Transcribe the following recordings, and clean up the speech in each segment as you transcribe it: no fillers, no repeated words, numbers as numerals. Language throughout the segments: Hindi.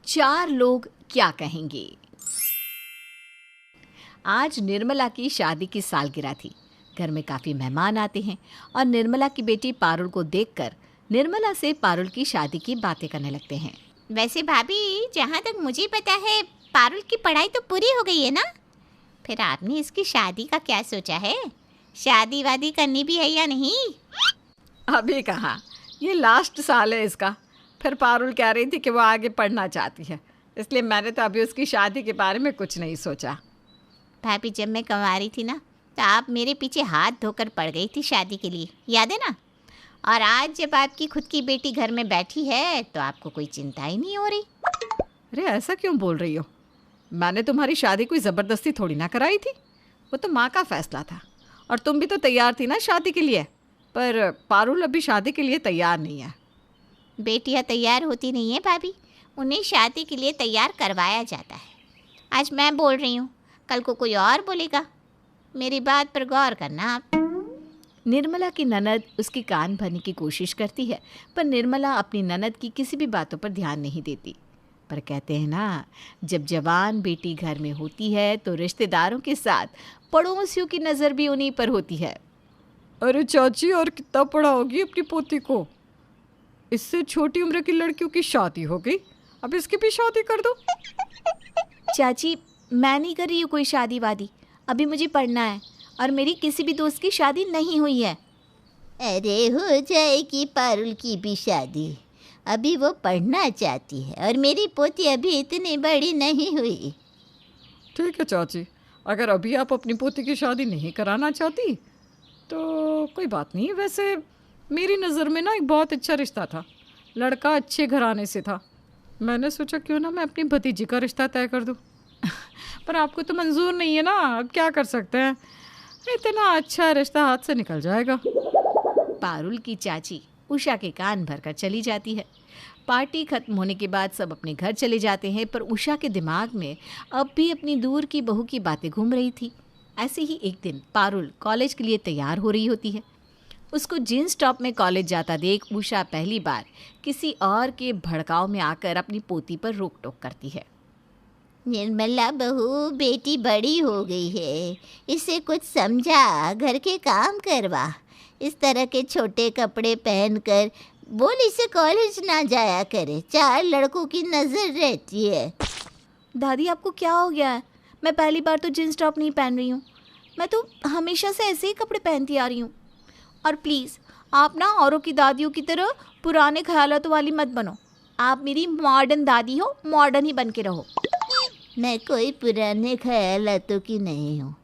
चार लोग क्या कहेंगे। आज निर्मला की शादी की सालगिरह थी। घर में काफ़ी मेहमान आते हैं और निर्मला की बेटी पारुल को देखकर निर्मला से पारुल की शादी की बातें करने लगते हैं। वैसे भाभी, जहाँ तक मुझे पता है पारुल की पढ़ाई तो पूरी हो गई है ना? फिर आपने इसकी शादी का क्या सोचा है? शादी वादी करनी भी है या नहीं? अभी कहाँ, ये लास्ट साल है इसका। फिर पारुल कह रही थी कि वो आगे पढ़ना चाहती है, इसलिए मैंने तो अभी उसकी शादी के बारे में कुछ नहीं सोचा। भाभी, जब मैं कंवारी थी ना तो आप मेरे पीछे हाथ धोकर पड़ गई थी शादी के लिए, याद है ना? और आज जब आपकी खुद की बेटी घर में बैठी है तो आपको कोई चिंता ही नहीं हो रही। अरे ऐसा क्यों बोल रही हो? मैंने तुम्हारी शादी कोई ज़बरदस्ती थोड़ी ना कराई थी, वो तो माँ का फैसला था। और तुम भी तो तैयार थी ना शादी के लिए, पर पारुल अभी शादी के लिए तैयार नहीं है। बेटियां तैयार होती नहीं है भाभी, उन्हें शादी के लिए तैयार करवाया जाता है। आज मैं बोल रही हूँ, कल को कोई और बोलेगा। मेरी बात पर गौर करना आप। निर्मला की ननद उसकी कान भरने की कोशिश करती है, पर निर्मला अपनी ननद की किसी भी बातों पर ध्यान नहीं देती। पर कहते हैं ना, जब जवान बेटी घर में होती है तो रिश्तेदारों के साथ पड़ोसियों की नज़र भी उन्हीं पर होती है। अरे चाची, और कितना पढ़ाओगी अपनी पोती को? इससे छोटी उम्र की लड़कियों की शादी हो गई, अब इसकी भी शादी कर दो। चाची, मैं नहीं कर रही हूँ कोई शादी वादी, अभी मुझे पढ़ना है और मेरी किसी भी दोस्त की शादी नहीं हुई है। अरे हो जाएगी पारुल की भी शादी, अभी वो पढ़ना चाहती है और मेरी पोती अभी इतनी बड़ी नहीं हुई। ठीक है चाची, अगर अभी आप अपनी पोती की शादी नहीं कराना चाहती तो कोई बात नहीं। वैसे मेरी नज़र में ना एक बहुत अच्छा रिश्ता था, लड़का अच्छे घराने से था। मैंने सोचा क्यों ना मैं अपनी भतीजी का रिश्ता तय कर दूँ। पर आपको तो मंजूर नहीं है ना, अब क्या कर सकते हैं। इतना अच्छा रिश्ता हाथ से निकल जाएगा। पारुल की चाची उषा के कान भरकर चली जाती है। पार्टी खत्म होने के बाद सब अपने घर चले जाते हैं, पर उषा के दिमाग में अब भी अपनी दूर की बहू की बातें घूम रही थी। ऐसे ही एक दिन पारुल कॉलेज के लिए तैयार हो रही होती है। उसको जींस टॉप में कॉलेज जाता देख उषा पहली बार किसी और के भड़काव में आकर अपनी पोती पर रोक टोक करती है। निर्मला बहू, बेटी बड़ी हो गई है, इसे कुछ समझा, घर के काम करवा। इस तरह के छोटे कपड़े पहनकर बोल इसे कॉलेज ना जाया करे, चार लड़कों की नज़र रहती है। दादी, आपको क्या हो गया है? मैं पहली बार तो जींस टॉप नहीं पहन रही हूँ, मैं तो हमेशा से ऐसे ही कपड़े पहनती आ रही हूँ। और प्लीज़ आप ना औरों की दादियों की तरह पुराने ख्यालात वाली मत बनो। आप मेरी मॉडर्न दादी हो, मॉडर्न ही बन के रहो। मैं कोई पुराने ख्यालातों की नहीं हूँ,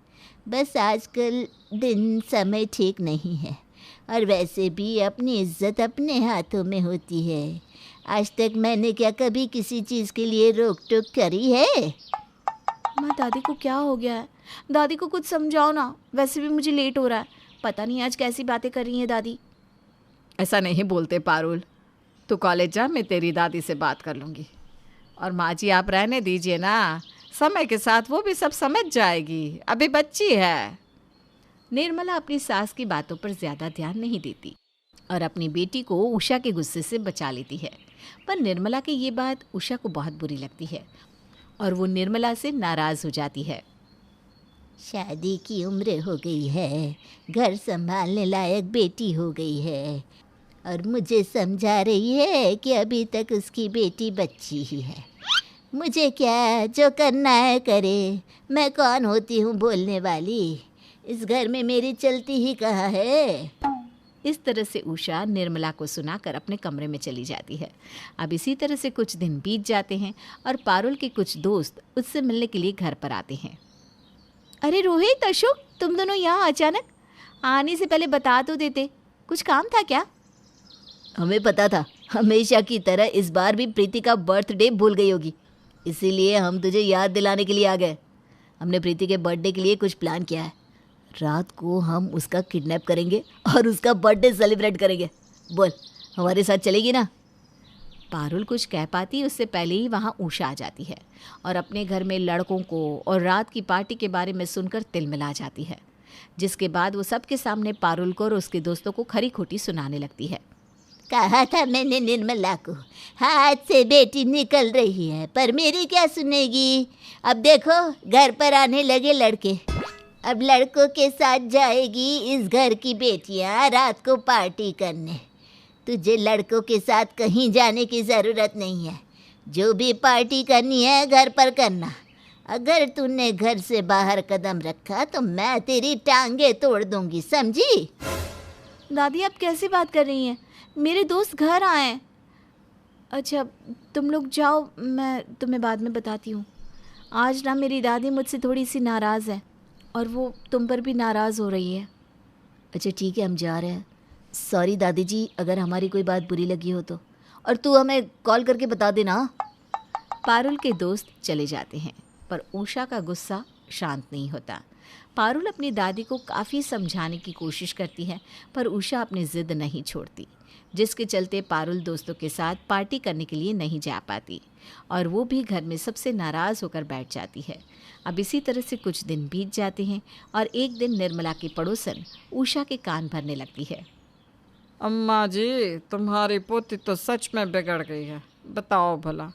बस आजकल दिन समय ठीक नहीं है और वैसे भी अपनी इज्जत अपने हाथों में होती है। आज तक मैंने क्या कभी किसी चीज़ के लिए रोक टोक करी है? माँ, दादी को क्या हो गया है? दादी को कुछ समझाओ ना, वैसे भी मुझे लेट हो रहा है। पता नहीं आज कैसी बातें कर रही हैं दादी। ऐसा नहीं बोलते पारुल, तू कॉलेज जा, मैं तेरी दादी से बात कर लूँगी। और माँ जी आप रहने दीजिए ना, समय के साथ वो भी सब समझ जाएगी, अभी बच्ची है। निर्मला अपनी सास की बातों पर ज़्यादा ध्यान नहीं देती और अपनी बेटी को उषा के गुस्से से बचा लेती है। पर निर्मला की ये बात उषा को बहुत बुरी लगती है और वो निर्मला से नाराज़ हो जाती है। शादी की उम्र हो गई है, घर संभालने लायक बेटी हो गई है और मुझे समझा रही है कि अभी तक उसकी बेटी बच्ची ही है। मुझे क्या, जो करना है करे, मैं कौन होती हूँ बोलने वाली? इस घर में मेरी चलती ही कहाँ है? इस तरह से उषा निर्मला को सुनाकर अपने कमरे में चली जाती है। अब इसी तरह से कुछ दिन बीत जाते हैं और पारुल के कुछ दोस्त उससे मिलने के लिए घर पर आते हैं। अरे रोहित, अशोक, तुम दोनों यहाँ अचानक? आने से पहले बता तो देते, कुछ काम था क्या? हमें पता था, हमेशा की तरह इस बार भी प्रीति का बर्थडे भूल गई होगी, इसीलिए हम तुझे याद दिलाने के लिए आ गए। हमने प्रीति के बर्थडे के लिए कुछ प्लान किया है। रात को हम उसका किडनैप करेंगे और उसका बर्थडे सेलिब्रेट करेंगे। बोल, हमारे साथ चलेगी ना? पारुल कुछ कह पाती उससे पहले ही वहाँ उषा आ जाती है और अपने घर में लड़कों को और रात की पार्टी के बारे में सुनकर तिलमिला जाती है, जिसके बाद वो सबके सामने पारुल को और उसके दोस्तों को खरी खोटी सुनाने लगती है। कहा था मैंने निर्मला को, हाथ से बेटी निकल रही है, पर मेरी क्या सुनेगी। अब देखो घर पर आने लगे लड़के, अब लड़कों के साथ जाएगी इस घर की बेटियां रात को पार्टी करने। तुझे लड़कों के साथ कहीं जाने की ज़रूरत नहीं है, जो भी पार्टी करनी है घर पर करना। अगर तूने घर से बाहर कदम रखा तो मैं तेरी टांगे तोड़ दूंगी, समझी। दादी आप कैसी बात कर रही हैं, मेरे दोस्त घर आए हैं। अच्छा तुम लोग जाओ, मैं तुम्हें बाद में बताती हूँ। आज ना मेरी दादी मुझसे थोड़ी सी नाराज़ है और वो तुम पर भी नाराज़ हो रही है। अच्छा ठीक है, हम जा रहे हैं। सॉरी दादी जी, अगर हमारी कोई बात बुरी लगी हो तो, और तू हमें कॉल करके बता देना। पारुल के दोस्त चले जाते हैं, पर उषा का गुस्सा शांत नहीं होता। पारुल अपनी दादी को काफ़ी समझाने की कोशिश करती है, पर उषा अपनी ज़िद नहीं छोड़ती, जिसके चलते पारुल दोस्तों के साथ पार्टी करने के लिए नहीं जा पाती और वो भी घर में सबसे नाराज़ होकर बैठ जाती है। अब इसी तरह से कुछ दिन बीत जाते हैं और एक दिन निर्मला की पड़ोसन उषा के कान भरने लगती है। अम्मा जी, तुम्हारी पोती तो सच में बिगड़ गई है। बताओ भला,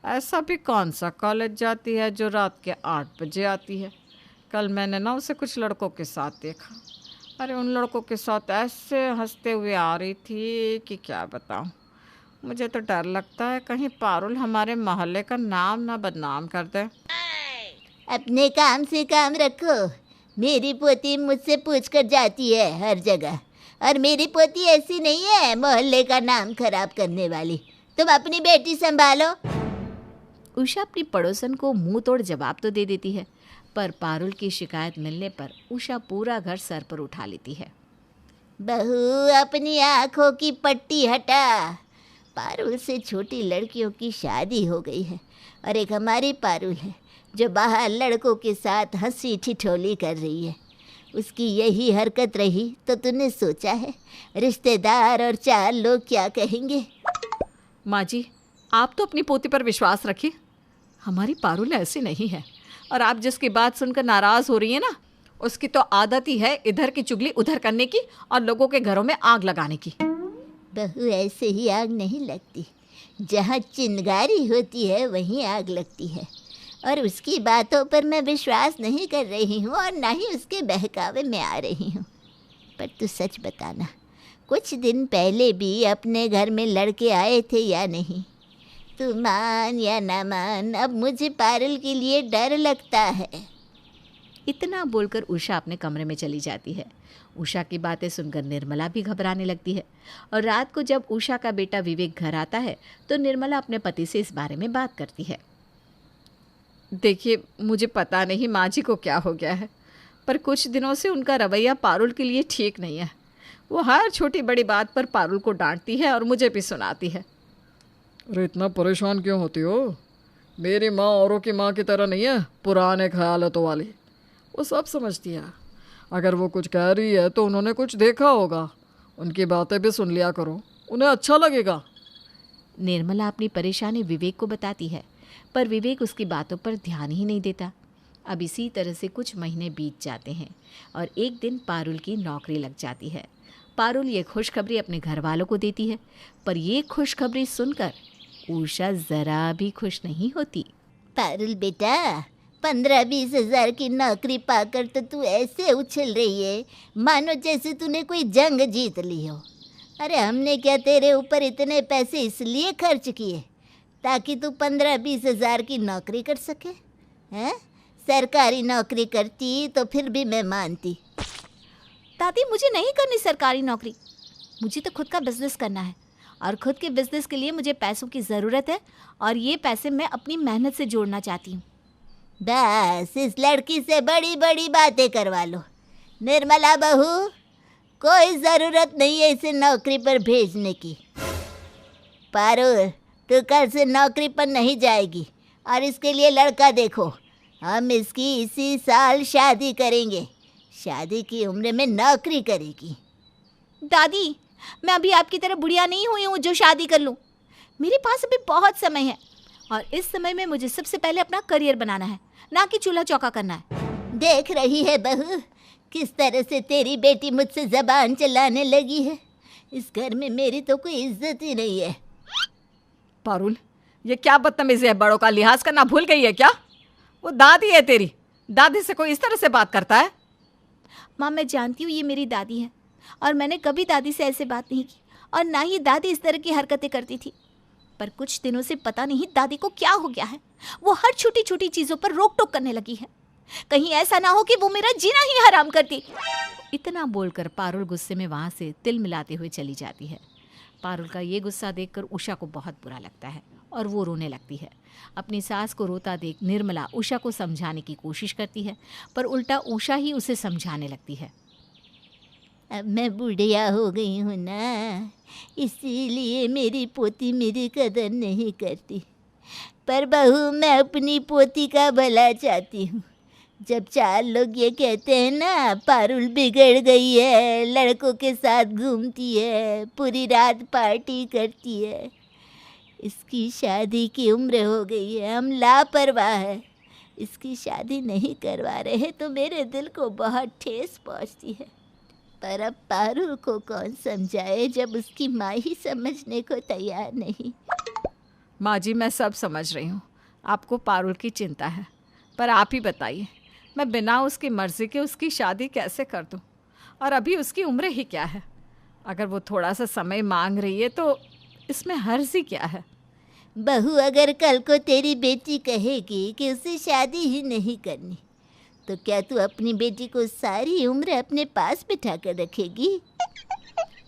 ऐसा भी कौन सा कॉलेज जाती है जो रात के 8 बजे आती है। कल मैंने ना उसे कुछ लड़कों के साथ देखा। अरे उन लड़कों के साथ ऐसे हंसते हुए आ रही थी कि क्या बताऊं। मुझे तो डर लगता है कहीं पारुल हमारे मोहल्ले का नाम ना बदनाम कर दे। अपने काम से काम रखो। मेरी पोती मुझसे पूछ कर जाती है हर जगह, और मेरी पोती ऐसी नहीं है मोहल्ले का नाम खराब करने वाली। तुम अपनी बेटी संभालो। उषा अपनी पड़ोसन को मुंह तोड़ जवाब तो दे देती है, पर पारुल की शिकायत मिलने पर उषा पूरा घर सर पर उठा लेती है। बहू अपनी आँखों की पट्टी हटा। पारुल से छोटी लड़कियों की शादी हो गई है और एक हमारी पारुल है जो बाहर लड़कों के साथ हंसी ठिठोली कर रही है। उसकी यही हरकत रही तो तूने सोचा है रिश्तेदार और 4 लोग क्या कहेंगे। माँ जी, आप तो अपनी पोती पर विश्वास रखिए। हमारी पारुल ऐसी नहीं है, और आप जिसकी बात सुनकर नाराज़ हो रही है ना, उसकी तो आदत ही है इधर की चुगली उधर करने की और लोगों के घरों में आग लगाने की। बहू ऐसे ही आग नहीं लगती, जहाँ चिंगारी होती है वहीं आग लगती है। और उसकी बातों पर मैं विश्वास नहीं कर रही हूँ और ना ही उसके बहकावे में आ रही हूँ। पर तू सच बताना, कुछ दिन पहले भी अपने घर में लड़के आए थे या नहीं? तू मान या ना मान, अब मुझे पारुल के लिए डर लगता है। इतना बोलकर उषा अपने कमरे में चली जाती है। उषा की बातें सुनकर निर्मला भी घबराने लगती है और रात को जब उषा का बेटा विवेक घर आता है तो निर्मला अपने पति से इस बारे में बात करती है। देखिए, मुझे पता नहीं माँ जी को क्या हो गया है, पर कुछ दिनों से उनका रवैया पारुल के लिए ठीक नहीं है। वो हर छोटी बड़ी बात पर पारुल को डांटती है और मुझे भी सुनाती है। अरे इतना परेशान क्यों होती हो? मेरी माँ औरों की माँ की तरह नहीं है, पुराने ख्यालों वाली। वो सब समझती है। अगर वो कुछ कह रही है तो उन्होंने कुछ देखा होगा। उनकी बातें भी सुन लिया करो, उन्हें अच्छा लगेगा। निर्मला अपनी परेशानी विवेक को बताती है, पर विवेक उसकी बातों पर ध्यान ही नहीं देता। अब इसी तरह से कुछ महीने बीत जाते हैं और एक दिन पारुल की नौकरी लग जाती है। पारुल ये खुशखबरी अपने घर वालों को देती है, पर ये खुशखबरी सुनकर उषा ज़रा भी खुश नहीं होती। पारुल बेटा, 15-20 हज़ार की नौकरी पाकर तो तू ऐसे उछल रही है मानो जैसे तूने कोई जंग जीत ली हो। अरे हमने क्या तेरे ऊपर इतने पैसे इसलिए खर्च किए ताकि तू 15-20 हज़ार की नौकरी कर सके? हैं? सरकारी नौकरी करती तो फिर भी मैं मानती। दादी मुझे नहीं करनी सरकारी नौकरी, मुझे तो खुद का बिजनेस करना है और खुद के बिजनेस के लिए मुझे पैसों की ज़रूरत है और ये पैसे मैं अपनी मेहनत से जोड़ना चाहती हूँ। बस इस लड़की से बड़ी बड़ी बातें करवा लो। निर्मला बहू, कोई ज़रूरत नहीं है इसे नौकरी पर भेजने की। पारुल, तू कल से नौकरी पर नहीं जाएगी और इसके लिए लड़का देखो। हम इसकी इसी साल शादी करेंगे। शादी की उम्र में नौकरी करेगी। दादी मैं अभी आपकी तरह बुढ़िया नहीं हुई हूँ जो शादी कर लूँ। मेरे पास अभी बहुत समय है और इस समय में मुझे सबसे पहले अपना करियर बनाना है, ना कि चूल्हा चौका करना है। देख रही है बहू किस तरह से तेरी बेटी मुझसे ज़बान चलाने लगी है। इस घर में मेरी तो कोई इज्जत ही नहीं है। पारुल, ये क्या बदतमीजी है? बड़ों का लिहाज करना भूल गई है क्या? वो दादी है तेरी, दादी से कोई इस तरह से बात करता है? माँ, मैं जानती हूँ ये मेरी दादी है और मैंने कभी दादी से ऐसे बात नहीं की और ना ही दादी इस तरह की हरकतें करती थी। पर कुछ दिनों से पता नहीं दादी को क्या हो गया है, वो हर छोटी छोटी चीज़ों पर रोक टोक करने लगी है। कहीं ऐसा ना हो कि वो मेरा जीना ही हराम कर दी। इतना बोलकर पारुल गुस्से में वहाँ से तिल मिलाते हुए चली जाती है। पारुल का ये गुस्सा देखकर उषा को बहुत बुरा लगता है और वो रोने लगती है। अपनी सास को रोता देख निर्मला उषा को समझाने की कोशिश करती है, पर उल्टा उषा ही उसे समझाने लगती है। अब मैं बुढ़िया हो गई हूँ ना, इसीलिए मेरी पोती मेरी कदर नहीं करती। पर बहू, मैं अपनी पोती का भला चाहती हूँ। जब चार लोग ये कहते हैं ना, पारुल बिगड़ गई है, लड़कों के साथ घूमती है, पूरी रात पार्टी करती है, इसकी शादी की उम्र हो गई है, हम लापरवाह है, इसकी शादी नहीं करवा रहे तो मेरे दिल को बहुत ठेस पहुँचती है। पर अब पारुल को कौन समझाए जब उसकी माँ ही समझने को तैयार नहीं। माँ जी, मैं सब समझ रही हूँ, आपको पारुल की चिंता है, पर आप ही बताइए, मैं बिना उसकी मर्ज़ी के उसकी शादी कैसे कर दूँ? और अभी उसकी उम्र ही क्या है? अगर वो थोड़ा सा समय मांग रही है तो इसमें हर्ज ही क्या है? बहू, अगर कल को तेरी बेटी कहेगी कि उसे शादी ही नहीं करनी, तो क्या तू अपनी बेटी को सारी उम्र अपने पास बिठा कर रखेगी?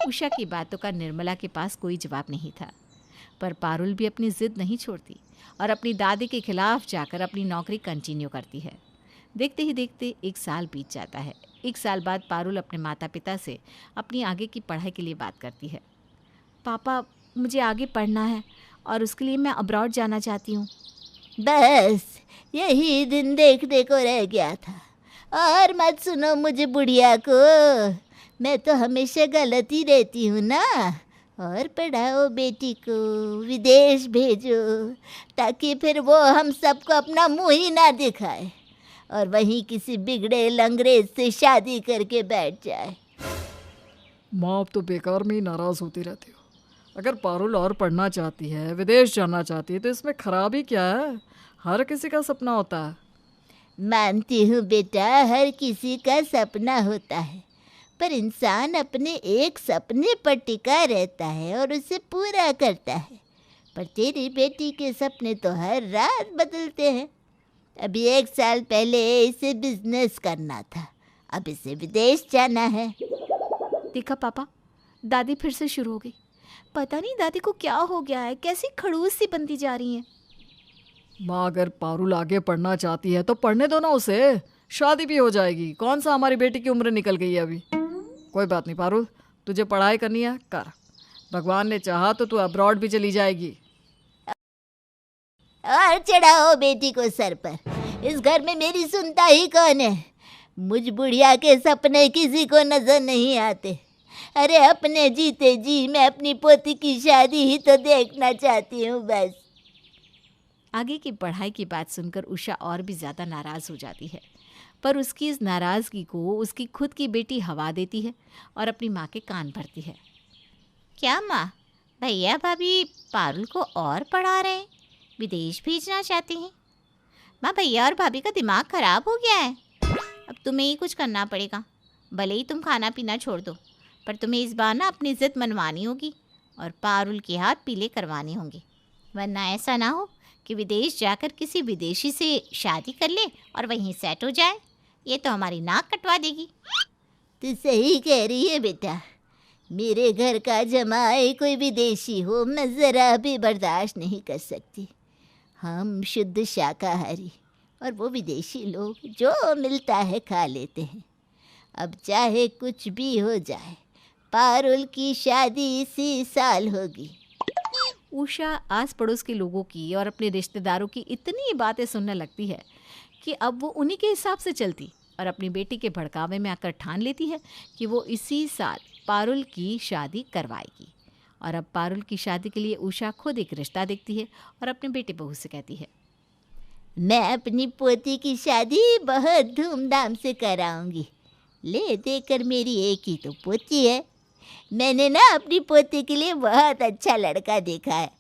उषा की बातों का निर्मला के पास कोई जवाब नहीं था, पर पारुल भी अपनी जिद नहीं छोड़ती और अपनी दादी के खिलाफ जाकर अपनी नौकरी कंटिन्यू करती है। देखते ही देखते 1 साल बीत जाता है। 1 साल बाद पारुल अपने माता पिता से अपनी आगे की पढ़ाई के लिए बात करती है। पापा, मुझे आगे पढ़ना है और उसके लिए मैं अब्रॉड जाना चाहती हूँ। बस यही दिन देखने को रह गया था। और मत सुनो मुझे बुढ़िया को, मैं तो हमेशा गलत ही रहती हूँ ना। और पढ़ाओ बेटी को, विदेश भेजो, ताकि फिर वो हम सबको अपना मुँह ही ना दिखाए और वहीं किसी बिगड़े लंगड़े से शादी करके बैठ जाए। माँ, अब तो बेकार में ही नाराज़ होती रहती हो। अगर पारुल और पढ़ना चाहती है, विदेश जाना चाहती है, तो इसमें खराबी क्या है? हर किसी का सपना होता है। मानती हूँ बेटा, हर किसी का सपना होता है, पर इंसान अपने एक सपने पर टिका रहता है और उसे पूरा करता है। पर तेरी बेटी के सपने तो हर रात बदलते हैं। अभी 1 साल पहले इसे बिजनेस करना था, अब इसे विदेश जाना है। देखा पापा, दादी फिर से शुरू हो गई। पता नहीं दादी को क्या हो गया है, कैसी खड़ूस सी बनती जा रही हैं। माँ, अगर पारुल आगे पढ़ना चाहती है तो पढ़ने दो ना उसे, शादी भी हो जाएगी। कौन सा हमारी बेटी की उम्र निकल गई है अभी? कोई बात नहीं पारुल, तुझे पढ़ाई करनी है कर, भगवान ने चाहा तो तू अब्रॉड भी चली जाएगी। और चढ़ाओ बेटी को सर पर, इस घर में मेरी सुनता ही कौन है? मुझ बुढ़िया के सपने किसी को नजर नहीं आते। अरे अपने जीते जी मैं अपनी पोती की शादी ही तो देखना चाहती हूँ बस। आगे की पढ़ाई की बात सुनकर उषा और भी ज़्यादा नाराज़ हो जाती है, पर उसकी इस नाराज़गी को उसकी खुद की बेटी हवा देती है और अपनी माँ के कान भरती है। क्या माँ, भैया भाभी पारुल को और पढ़ा रहे हैं, विदेश भेजना चाहती हैं? माँ, भैया और भाभी का दिमाग खराब हो गया है। अब तुम्हें ही कुछ करना पड़ेगा। भले ही तुम खाना पीना छोड़ दो, पर तुम्हें इस बार ना अपनी जिद मनवानी होगी और पारुल के हाथ पीले करवाने होंगे, वरना ऐसा ना हो कि विदेश जाकर किसी विदेशी से शादी कर ले और वहीं सेट हो जाए। ये तो हमारी नाक कटवा देगी। तू सही कह रही है बेटा, मेरे घर का जमाई कोई विदेशी हो मैं ज़रा भी बर्दाश्त नहीं कर सकती। हम शुद्ध शाकाहारी और वो विदेशी लोग जो मिलता है खा लेते हैं। अब चाहे कुछ भी हो जाए, पारुल की शादी इसी साल होगी। उषा आस पड़ोस के लोगों की और अपने रिश्तेदारों की इतनी बातें सुनने लगती है कि अब वो उन्हीं के हिसाब से चलती और अपनी बेटी के भड़कावे में आकर ठान लेती है कि वो इसी साल पारुल की शादी करवाएगी। और अब पारुल की शादी के लिए उषा खुद एक रिश्ता देखती है और अपने बेटे बहू से कहती है, मैं अपनी पोती की शादी बहुत धूमधाम से कराऊंगी। ले देकर मेरी एक ही तो पोती है, मैंने ना अपनी पोती के लिए बहुत अच्छा लड़का देखा है।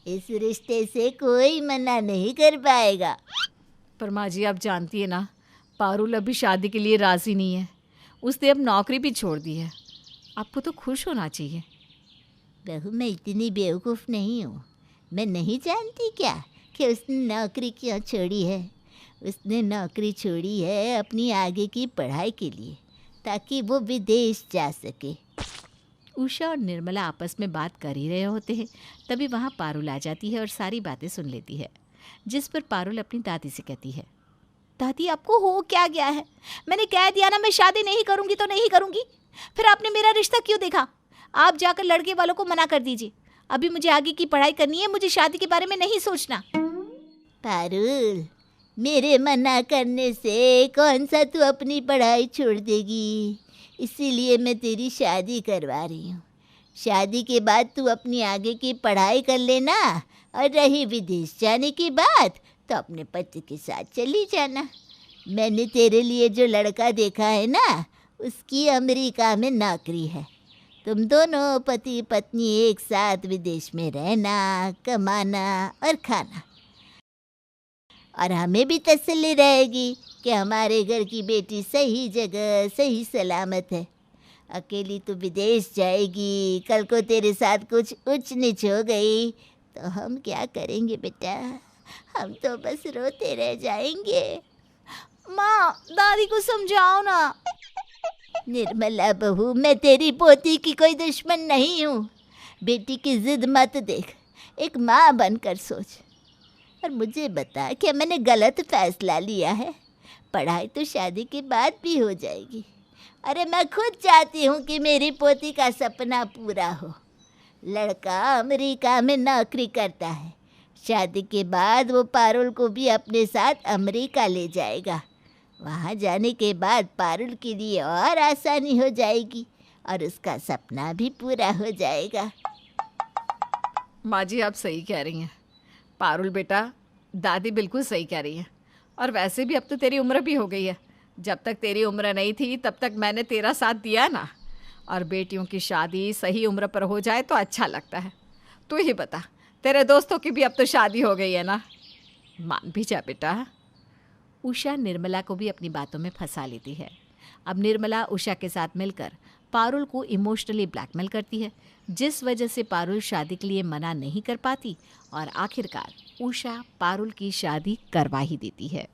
इस रिश्ते से कोई मना नहीं कर पाएगा। पर माँ जी आप जानती है ना, पारुल अभी शादी के लिए राज़ी नहीं है। उसने अब नौकरी भी छोड़ दी है। आपको तो खुश होना चाहिए। बहू, मैं इतनी बेवकूफ़ नहीं हूँ। मैं नहीं जानती क्या कि उसने नौकरी क्यों छोड़ी है। उसने नौकरी छोड़ी है अपनी आगे की पढ़ाई के लिए, ताकि वो विदेश जा सके। उषा और निर्मला आपस में बात कर ही रहे होते हैं, तभी वहाँ पारुल आ जाती है और सारी बातें सुन लेती है। जिस पर पारुल अपनी दादी से कहती है, दादी आपको हो क्या गया है? मैंने कह दिया ना मैं शादी नहीं करूँगी तो नहीं करूँगी। फिर आपने मेरा रिश्ता क्यों देखा? आप जाकर लड़के वालों को मना कर दीजिए। अभी मुझे आगे की पढ़ाई करनी है, मुझे शादी के बारे में नहीं सोचना। पारुल, मेरे मना करने से कौन सा तू अपनी पढ़ाई छोड़ देगी? इसीलिए मैं तेरी शादी करवा रही हूँ। शादी के बाद तू अपनी आगे की पढ़ाई कर लेना, और रही विदेश जाने की बात तो अपने पति के साथ चली जाना। मैंने तेरे लिए जो लड़का देखा है ना, उसकी अमेरिका में नौकरी है। तुम दोनों पति पत्नी एक साथ विदेश में रहना, कमाना और खाना, और हमें भी तसल्ली रहेगी कि हमारे घर की बेटी सही जगह सही सलामत है। अकेली तो विदेश जाएगी, कल को तेरे साथ कुछ ऊंच नीच हो गई तो हम क्या करेंगे बेटा? हम तो बस रोते रह जाएंगे। माँ, दादी को समझाओ ना। निर्मला बहू, मैं तेरी पोती की कोई दुश्मन नहीं हूँ। बेटी की जिद मत देख, एक माँ बनकर सोच। और मुझे बता, क्या मैंने गलत फैसला लिया है? पढ़ाई तो शादी के बाद भी हो जाएगी। अरे मैं खुद चाहती हूँ कि मेरी पोती का सपना पूरा हो। लड़का अमेरिका में नौकरी करता है। शादी के बाद वो पारुल को भी अपने साथ अमेरिका ले जाएगा। वहाँ जाने के बाद पारुल के लिए और आसानी हो जाएगी और उसका सपना भी पूरा हो जाएगा। माँ जी आप सही कह रही हैं। पारुल बेटा, दादी बिल्कुल सही कह रही है। और वैसे भी अब तो तेरी उम्र भी हो गई है। जब तक तेरी उम्र नहीं थी तब तक मैंने तेरा साथ दिया ना। और बेटियों की शादी सही उम्र पर हो जाए तो अच्छा लगता है। तू ही बता, तेरे दोस्तों की भी अब तो शादी हो गई है ना। मान भी जा बेटा। उषा निर्मला को भी अपनी बातों में फंसा लेती है। अब निर्मला उषा के साथ मिलकर पारुल को इमोशनली ब्लैकमेल करती है, जिस वजह से पारुल शादी के लिए मना नहीं कर पाती और आखिरकार उषा पारुल की शादी करवा ही देती है।